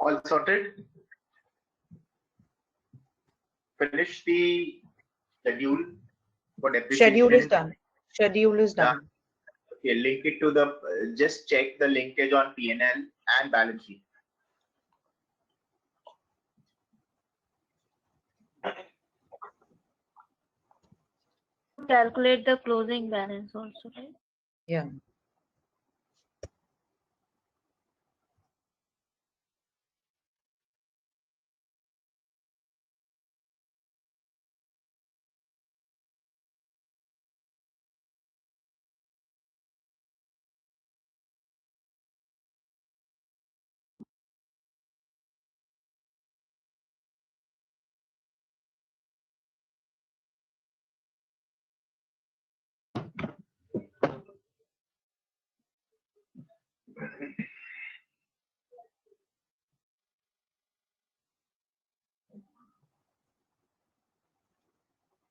All sorted? Finish the schedule for depreciation. Schedule is done. Schedule is done. Okay, link it to the, just check the linkage on P&L and balance sheet. Calculate the closing balance also, right? Yeah.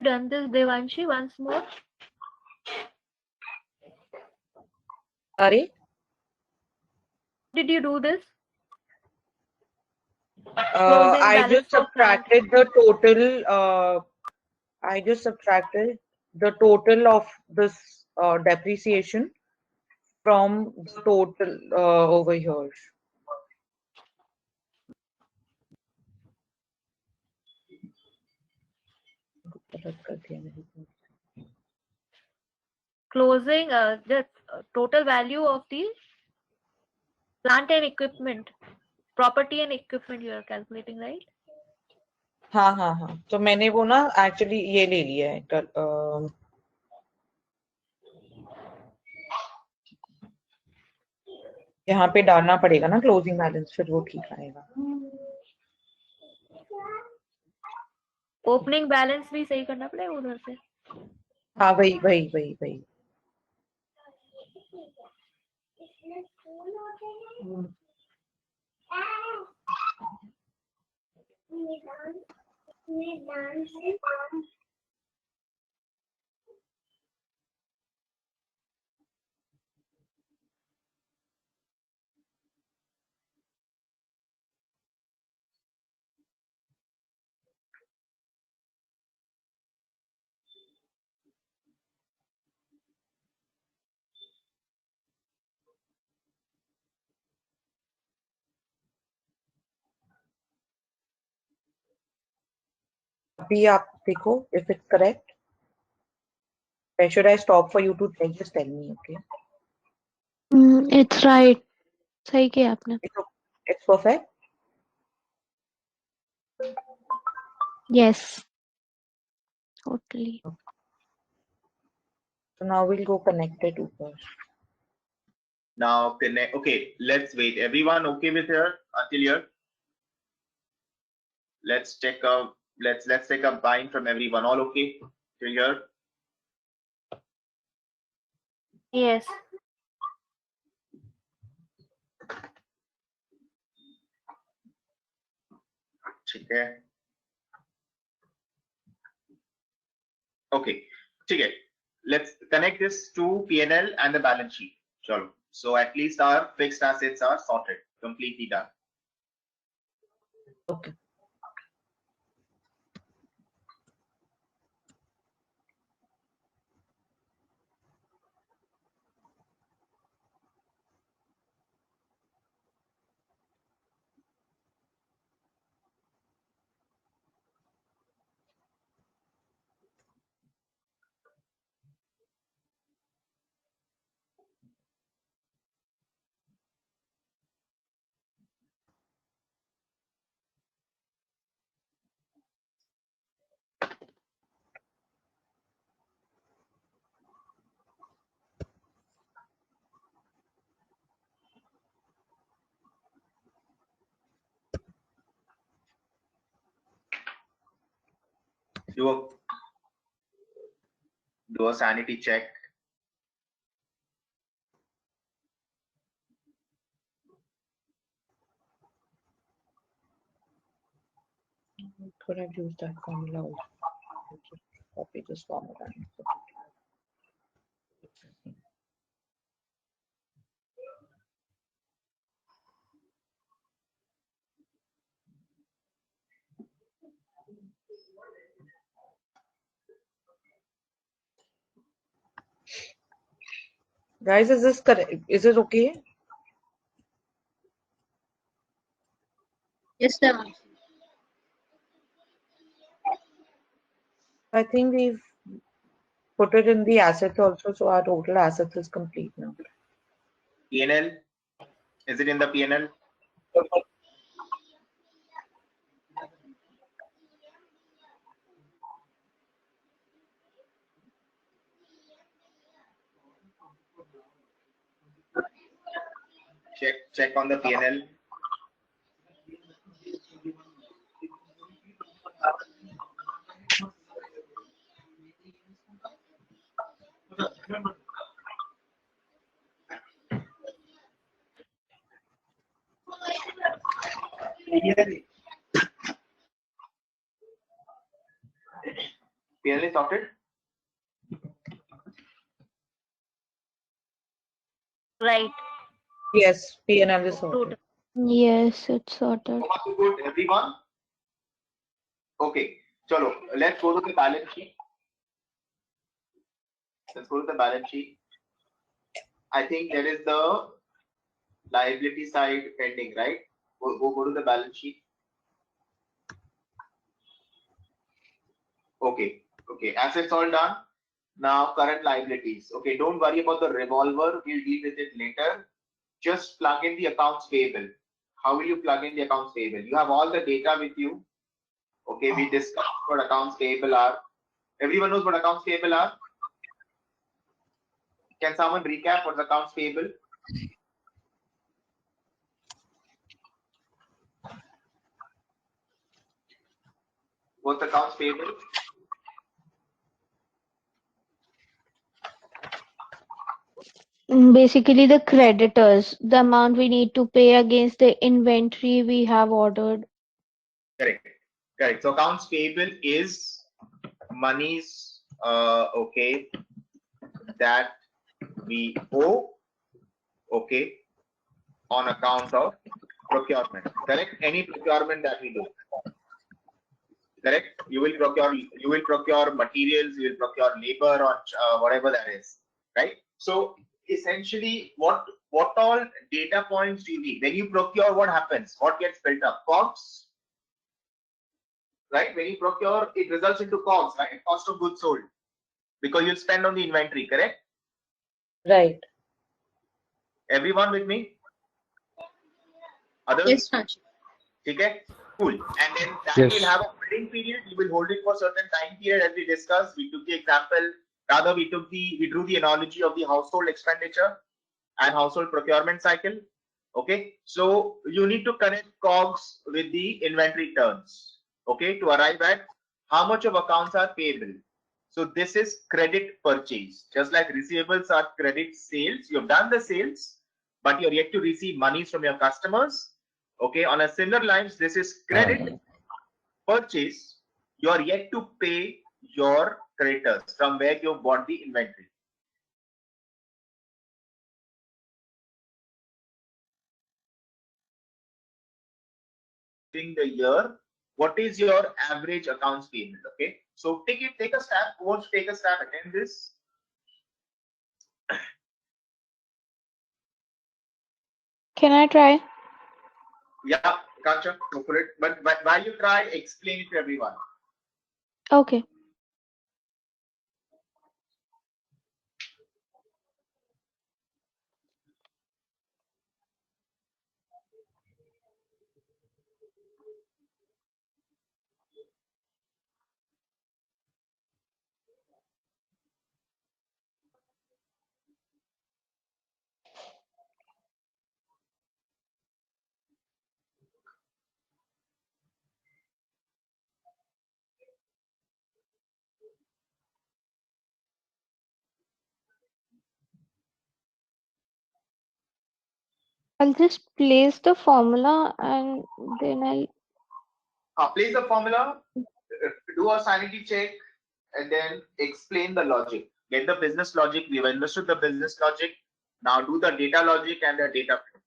Done this, Devanshi, once more. Sorry? Did you do this? I balance just for plant. subtracted the total. I just subtracted the total of this depreciation from the total over here. Closing the total value of the plant and equipment, property and equipment you are calculating, right? हाँ हाँ हाँ, तो मैंने वो ना actually ये ले लिया है यहाँ पे डालना पड़ेगा ना क्लोजिंग बैलेंस, फिर वो ठीक आएगा। ओपनिंग बैलेंस भी सही करना पड़ेगा उधर से। हाँ वही वही वही वही। अभी आप देखो if it's correct. Where should I stop for you to check? Just tell me, okay? It's right. सही किया आपने। It's perfect. Yes. Totally. So now we'll go connect it over. Now connect. Okay, let's wait. Everyone okay with here until here? Let's take a let's take a bind from everyone. All okay till here? Yes. ठीक है. Okay, ठीक है. Let's connect this to P&L and the balance sheet. Chalo. So at least our fixed assets are sorted, completely done. Okay. Do a sanity check. Could have used that formula also. Just copy this formula. Guys, is this correct? Is it okay? Yes, ma'am. I think we've put it in the assets also, so our total assets is complete now. P&L, is it in the P&L? Check on the P&L. P&L is sorted. Right. Yes, P&L is sorted. Total. Yes, it's sorted. So far so good, everyone? Okay, chalo, let's go to the balance sheet. Let's go to the balance sheet. I think there is the liability side pending, right? Go to the balance sheet. Okay, assets all done. Now current liabilities. Okay, don't worry about the revolver. We'll deal with it later. Just plug in the accounts payable. How will you plug in the accounts payable? You have all the data with you. Okay, we discussed what accounts payable are. Everyone knows what accounts payable are? Can someone recap what accounts payable? What's accounts payable? Basically, the creditors, the amount we need to pay against the inventory we have ordered. Correct. So accounts payable is monies, okay, that we owe, okay, on account of procurement. Correct. Any procurement that we do. Correct. You will procure materials. You will procure labor or whatever that is. Right. So essentially, what all data points do you need when you procure? What happens? What gets built up? COGS. Right? When you procure, it results into COGS, right? Cost of goods sold, because you'll spend on the inventory, correct? Right. Everyone with me? Others? Yes, Ranjit. Okay, cool. And then that Yes. will have a holding period. You will hold it for a certain time period, as we discussed. We took the example, rather we drew the analogy of the household expenditure and household procurement cycle. Okay, so you need to connect COGS with the inventory turns, okay, to arrive at how much of accounts are payable. So this is credit purchase, just like receivables are credit sales. You've done the sales, but you're yet to receive monies from your customers. Okay, on a similar lines, this is credit purchase. You're yet to pay your creditors from where you bought the inventory. The year, what is your average accounts payment? Okay, so take a stab. Who wants to take a stab? Attend this. Can I try? Yeah, gotcha. Go for it. But while you try, explain it to everyone. Okay. I'll just place the formula and then I'll Place the formula, do a sanity check, and then explain the logic. Get the business logic. We've understood the business logic. Now do the data logic and the data flow.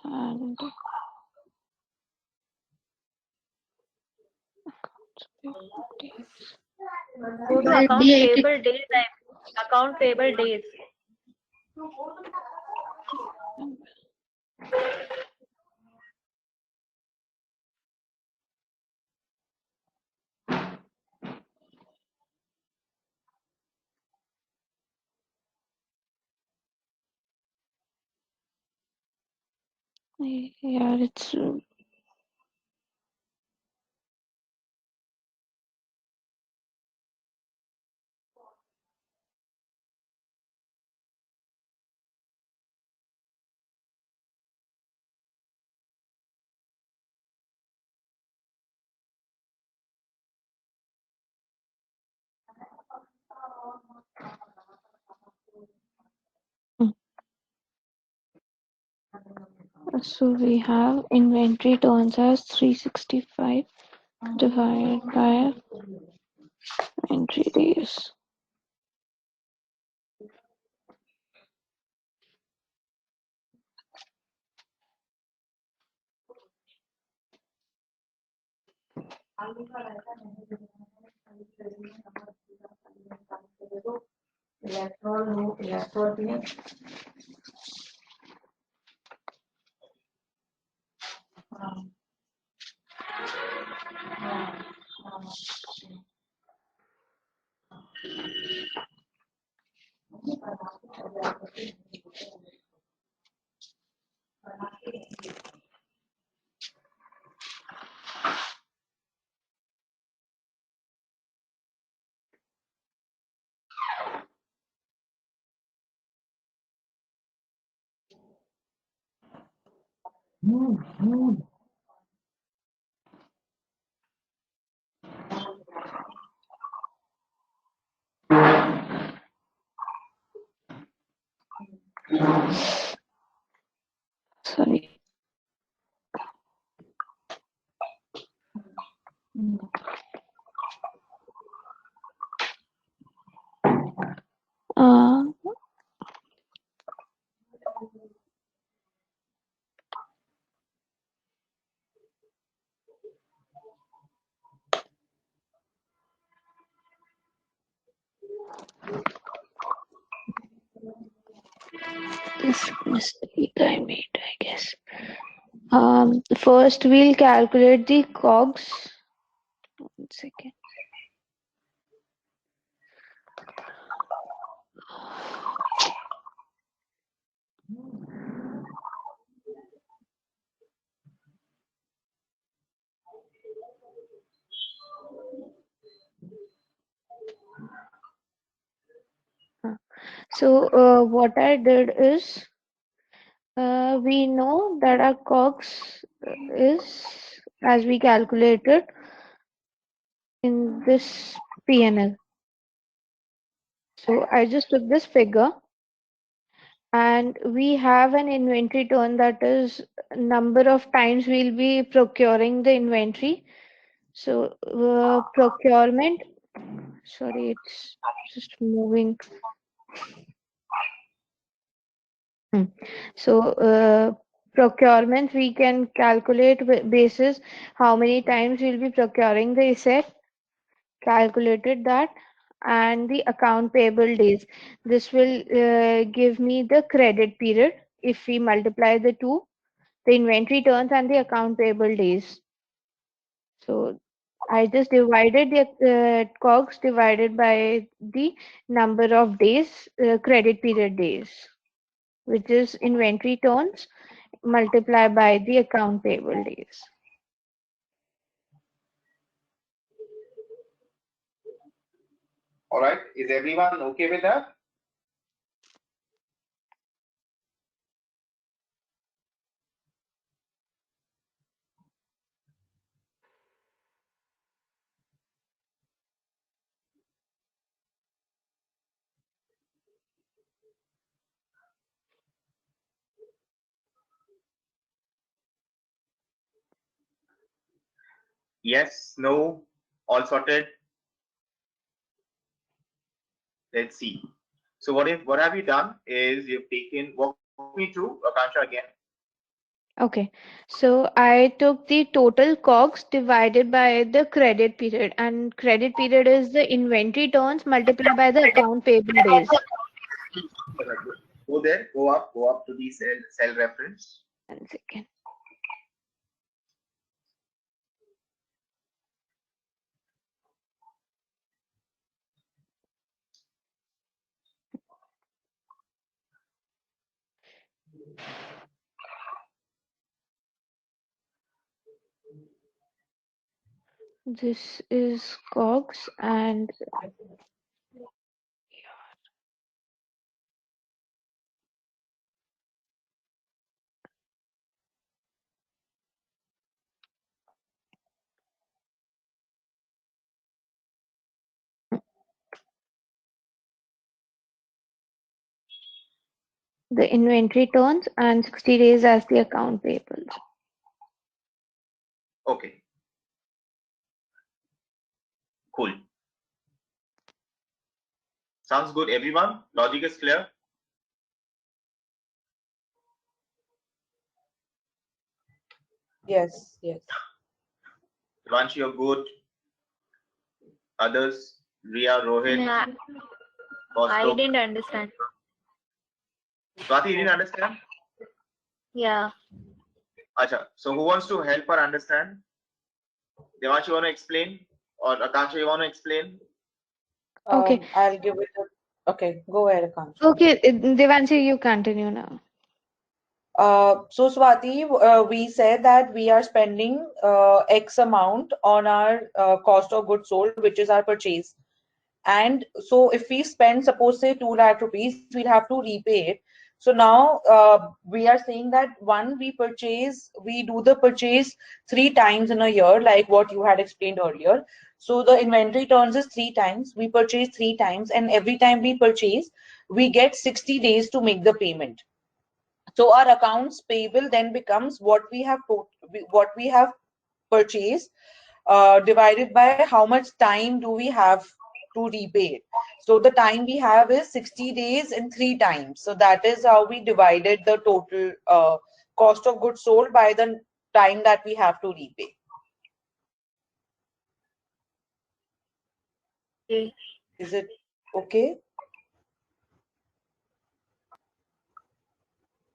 and accounts payable days. Go to account payable days. Account payable days. Yeah, it's so we have inventory turns as 365 divided by inventory days. Sorry. Uh, this mistake I made, I guess. First we'll calculate the COGS. 1 second. So what I did is we know that our COGS is as we calculated in this PNL. So I just took this figure and we have an inventory turn, that is number of times we'll be procuring the inventory. So procurement, sorry, it's just moving. So procurement we can calculate basis how many times we'll be procuring the asset, calculated that, and the account payable days. This will give me the credit period if we multiply the two, the inventory turns and the account payable days. So I just divided the COGS divided by the number of days, credit period days, which is inventory turns multiplied by the account payable days. All right. Is everyone okay with that? Yes, no, all sorted. Let's see. So what have you done is you've taken, walk me through, Akansha, again. Okay, so I took the total COGS divided by the credit period, and credit period is the inventory turns multiplied by the account payable days. Go there, go up to the cell reference. 1 second. This is COGS and the inventory turns and 60 days as the account payables. Okay. Cool. Sounds good, everyone? Logic is clear? Yes, yes. Once you're good, others, Ria, Rohit, Yeah, I Kaustubh. didn't understand. Swati, you didn't understand? Yeah. Acha. So who wants to help her understand? Devanshi, you want to explain? Or Akansha, you want to explain? Okay. I'll give it a, okay, go ahead, Akansha. Okay, Devanshi, you continue now. So Swati, we said that we are spending X amount on our cost of goods sold, which is our purchase. And so if we spend, suppose say 2 lakh rupees, we'll have to repay it. So now we are saying that we do the purchase 3 times in a year, like what you had explained earlier. So the inventory turns is 3 times, we purchase 3 times, and every time we purchase, we get 60 days to make the payment. So our accounts payable then becomes what we have purchased divided by how much time do we have to repay it. So the time we have is 60 days in 3 times. So that is how we divided the total cost of goods sold by the time that we have to repay. Okay. Is it okay?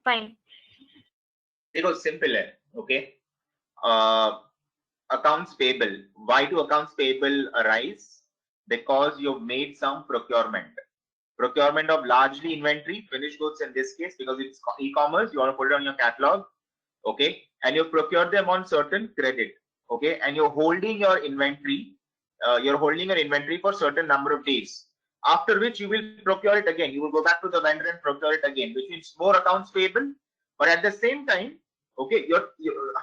Fine. It was simple, okay? Accounts payable. Why do accounts payable arise? Because you've made some procurement. Procurement of largely inventory, finished goods in this case, because it's e-commerce, you want to put it on your catalog, okay? And you procure them on certain credit, okay? And you're holding your inventory, for certain number of days. After which you will procure it again. You will go back to the vendor and procure it again, which means more accounts payable. But at the same time, okay,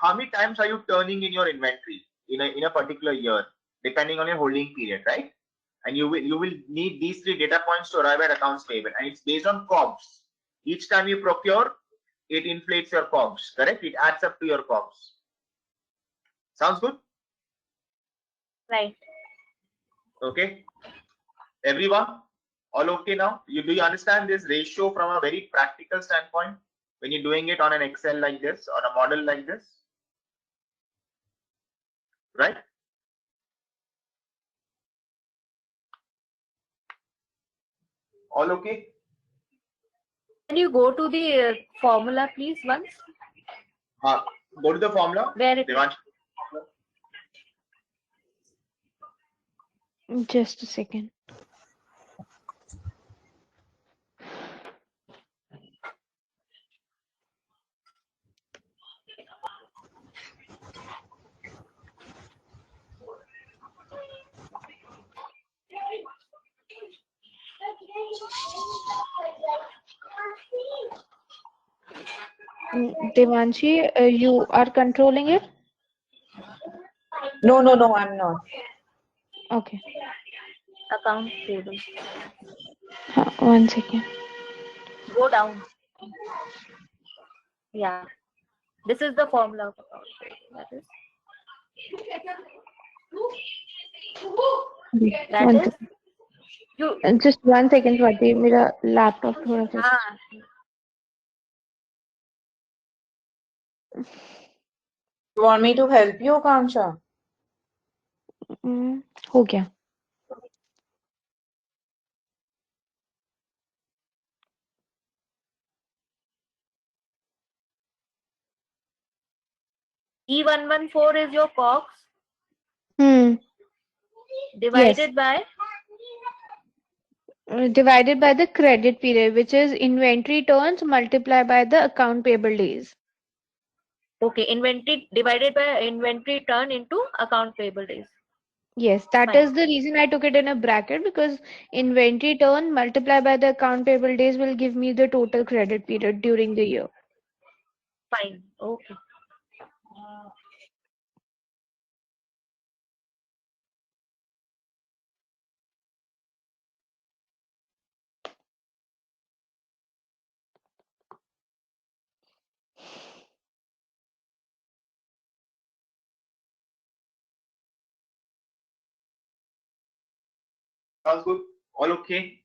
how many times are you turning in your inventory in a particular year, depending on your holding period, right? And you will need these 3 data points to arrive at accounts payable, and it's based on COGS. Each time you procure, it inflates your COGS, correct? It adds up to your COGS. Sounds good? Right. Okay. Everyone, all okay now? Do you understand this ratio from a very practical standpoint when you're doing it on an Excel like this, on a model like this? Right? All okay? Can you go to the formula, please, once? Go to the formula. Where it Devanshi. Just a second. Devanshi, you are controlling it? No, I'm not. Okay. account payable. 1 second. Go down. Yeah. This is the formula of account payable. That is. That One is. second. You. Just 1 second, Swati. मेरा laptop थोड़ा सा Ah. You want me to help you, Kansha? हो गया. E114 is your COGS Yes. divided by Divided by the credit period, which is inventory turns multiplied by the account payable days. okay, inventory divided by inventory turn into account payable days. Yes, that Fine. is the reason I took it in a bracket, because inventory turn multiplied by the account payable days will give me the total credit period during the year. Fine. Okay. Sounds good. All okay?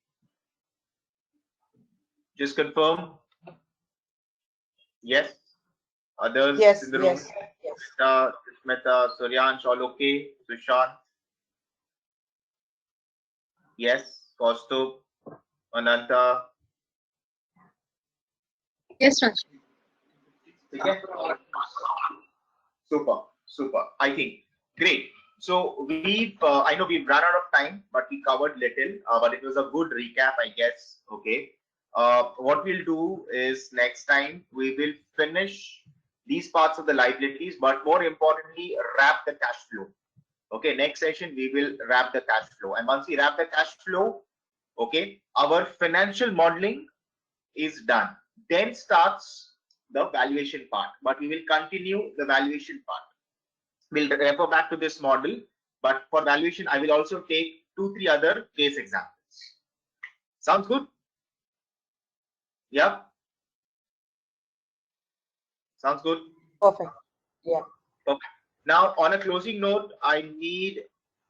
Just confirm. Yes. Others Yes, in the room? yes, yes. Smita, Suryansh, all okay? Sushant? Yes. Kaustubh, Ananta? Yes, Raj. Okay. Super, super. I think great. So I know we've run out of time, but we covered little, but it was a good recap, I guess. Okay. What we'll do is next time we will finish these parts of the liabilities, but more importantly, wrap the cash flow. Okay. Next session, we will wrap the cash flow. And once we wrap the cash flow, okay, our financial modeling is done. Then starts the valuation part, but we will continue the valuation part. We'll refer back to this model, but for valuation, I will also take 2-3 other case examples. Sounds good? Yeah. Sounds good. Perfect. Yeah. Okay. Now, on a closing note, I need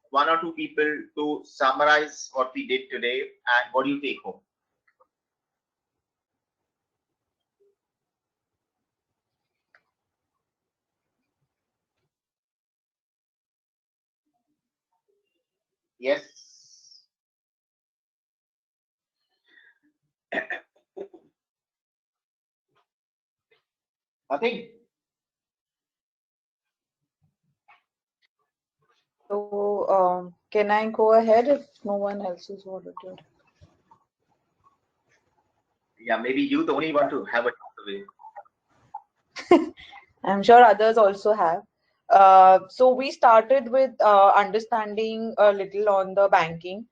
1 or 2 people to summarize what we did today and what do you take home? Yes. Nothing. So, can I go ahead if no one else is volunteered? Yeah, maybe you the only one to have a takeaway. I'm sure others also have. So we started with understanding a little on the banking,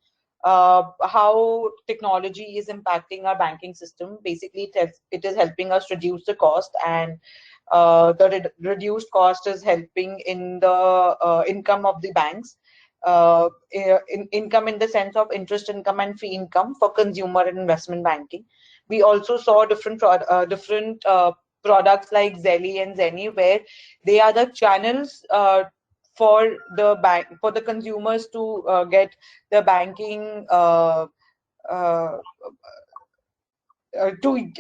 how technology is impacting our banking system. Basically, it is helping us reduce the cost, and the reduced cost is helping in the income of the banks. Income in the sense of interest income and fee income for consumer and investment banking. We also saw different products like Zelly and Zenny, where they are the channels for the bank, for the consumers to get the banking uh, to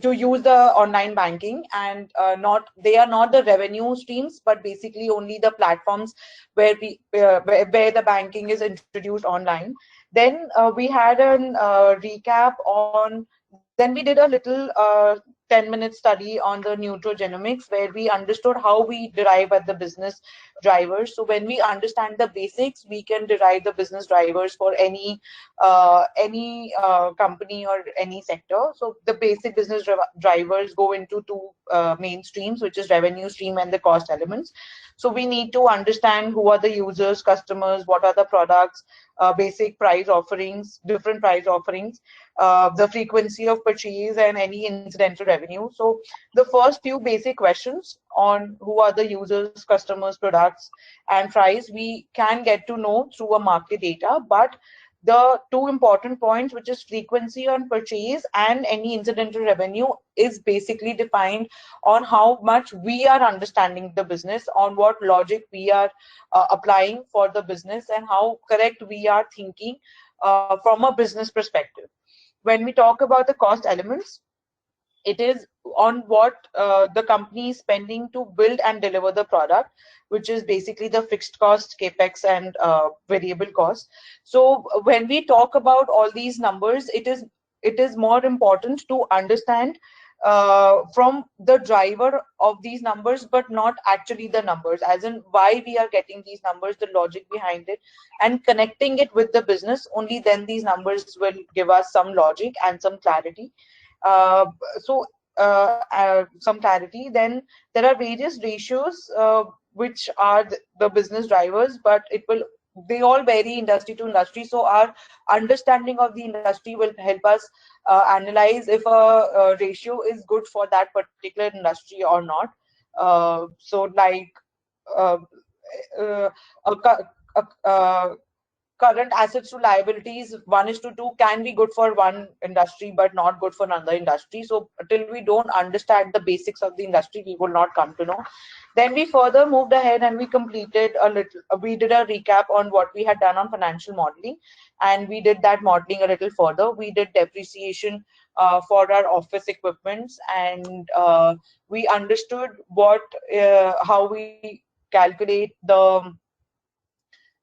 use the online banking, and not they are not the revenue streams, but basically only the platforms where where the banking is introduced online. Then we had an recap on then we did a little 10-minute study on the neurogenomics, where we understood how we derive at the business drivers. So when we understand the basics, we can derive the business drivers for any company or any sector. So the basic business drivers go into two main streams, which is revenue stream and the cost elements. So we need to understand who are the users, customers, what are the products, basic price offerings, different price offerings, the frequency of purchase, and any incidental revenue. So the first few basic questions on who are the users, customers, products, and price, we can get to know through a market data. But the two important points, which is frequency on purchase and any incidental revenue, is basically defined on how much we are understanding the business, on what logic we are applying for the business, and how correct we are thinking from a business perspective. When we talk about the cost elements, It is on what the company is spending to build and deliver the product, which is basically the fixed cost, capex, and variable cost. So when we talk about all these numbers, it is more important to understand from the driver of these numbers, but not actually the numbers, as in why we are getting these numbers, the logic behind it, and connecting it with the business. Only then these numbers will give us some logic and some clarity. Uh, so some clarity. Then there are various ratios which are the business drivers, but they all vary industry to industry. So our understanding of the industry will help us analyze if a ratio is good for that particular industry or not. So like uh, uh, a, cu- current assets to liabilities 1:2 can be good for one industry but not good for another industry. So till we don't understand the basics of the industry, we will not come to know. Then we further moved ahead and we did a recap on what we had done on financial modeling, and we did that modeling a little further. We did depreciation for our office equipments, and we understood how we calculate the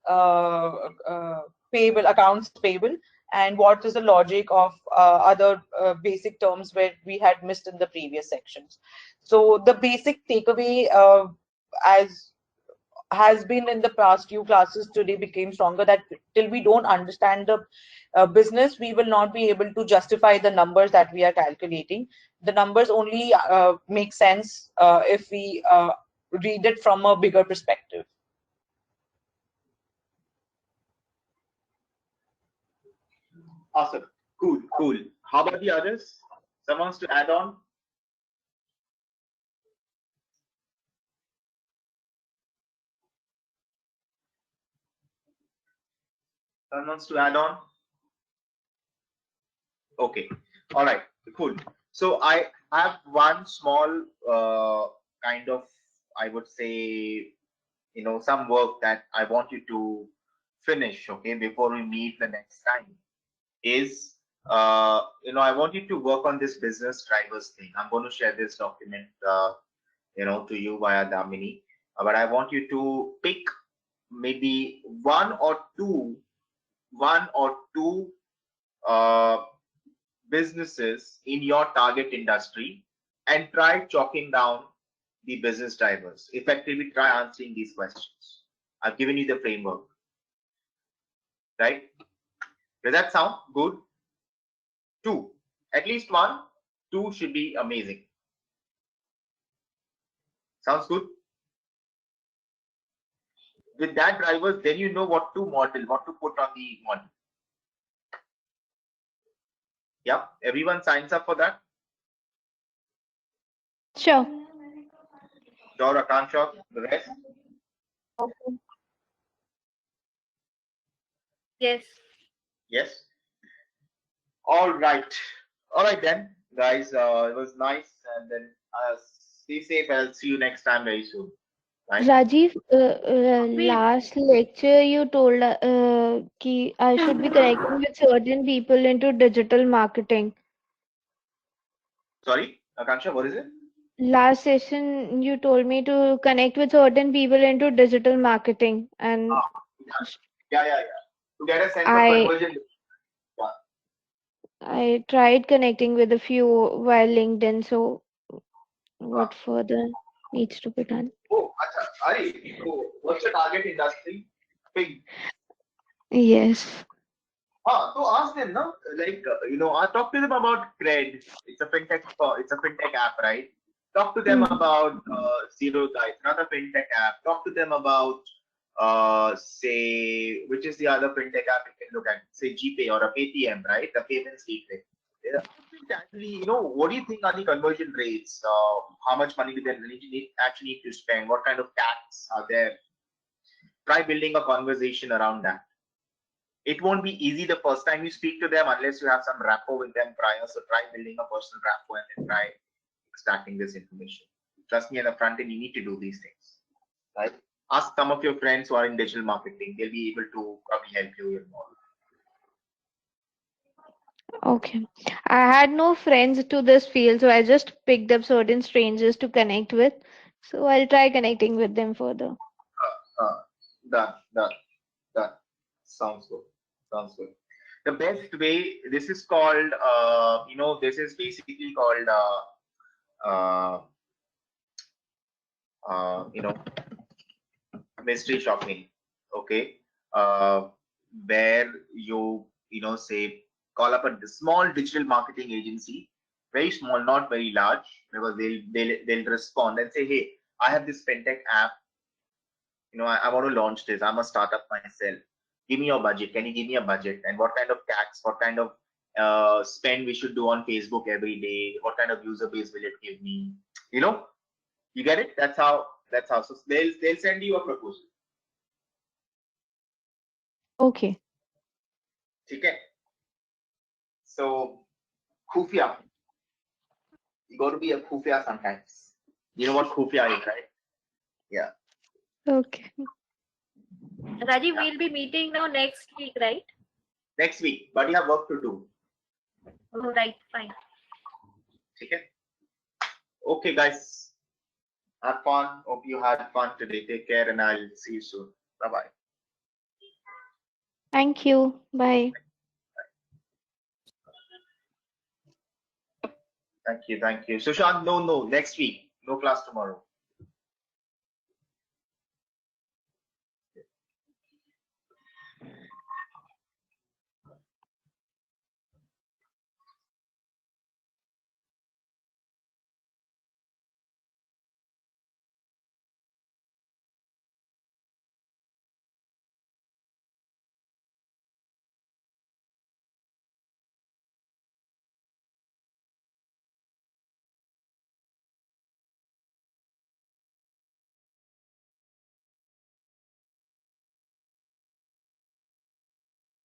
uh, uh, payable accounts payable, and what is the logic of other basic terms where we had missed in the previous sections. So the basic takeaway, as has been in the past few classes today, became stronger, that till we don't understand the business, we will not be able to justify the numbers that we are calculating. The numbers only make sense if we read it from a bigger perspective. Awesome. Cool, cool. How about the others? Someone wants to add on? Someone wants to add on? Okay. All right. Cool. So I have one small kind of, I would say, some work that I want you to finish, okay, before we meet the next time. Is I want you to work on this business drivers thing. I'm going to share this document to you via Damini, but I want you to pick maybe one or two uh, businesses in your target industry and try chalking down the business drivers. Effectively try answering these questions. I've given you the framework, right? Does that sound good? Two, at least one, two should be amazing. Sounds good? With that drivers, then you know what to model, what to put on the model. Yeah, everyone signs up for that? Sure. Sure, Akansha, the rest? Okay. Yes. Yes. All right. All right then, guys. It was nice, and then stay safe. I'll see you next time very soon. Right? Rajiv, We last lecture you told ki I should be connecting with certain people into digital marketing. Sorry, Akansha, what is it? Last session you told me to connect with certain people into digital marketing, and Ah, yeah. To get a sense of I conversion. Yeah. I tried connecting with a few via LinkedIn. So what further needs to be done? Oh, acha. Ari, so what's your target industry? Big. Yes. So ask them, no? Like, I talk to them about Cred. It's a fintech app, right? Talk to them Hmm. about Zerodha. It's another fintech app. Talk to them about, say, which is the other fintech app you can look at? Say GPay or a Paytm, right? The payments gateway. Yeah. Actually, what do you think are the conversion rates? How much money do they actually need to spend? What kind of tax are there? Try building a conversation around that. It won't be easy the first time you speak to them unless you have some rapport with them prior. So try building a personal rapport and then try extracting this information. Trust me, at the front end, you need to do these things, right? Ask some of your friends who are in digital marketing. They'll be able to probably help you more. Okay. I had no friends to this field, so I just picked up certain strangers to connect with. So I'll try connecting with them further. Done, done, done. Sounds good. Sounds good. The best way, this is called, this is basically called, uh, uh, you know, mystery shopping. Okay. Uh, where say, call up a small digital marketing agency, very small, not very large, because they'll respond and say, hey, I have this fintech app. I want to launch this. I'm a startup myself. Give me your budget. Can you give me a budget? And what kind of tax, what kind of spend we should do on Facebook every day? What kind of user base will it give me? You get it? That's how. So they'll send you a proposal. Okay. Okay. So khufia. You got to be a khufia sometimes. You know what khufia is, right? Yeah. Okay. Rajiv, we'll be meeting now next week, right? Next week, but you have work to do. Oh, right, fine. Okay. Okay, guys. Have fun. Hope you had fun today. Take care, and I'll see you soon. Bye bye. Thank you. Bye. Thank you. Sushant, no, next week. No class tomorrow.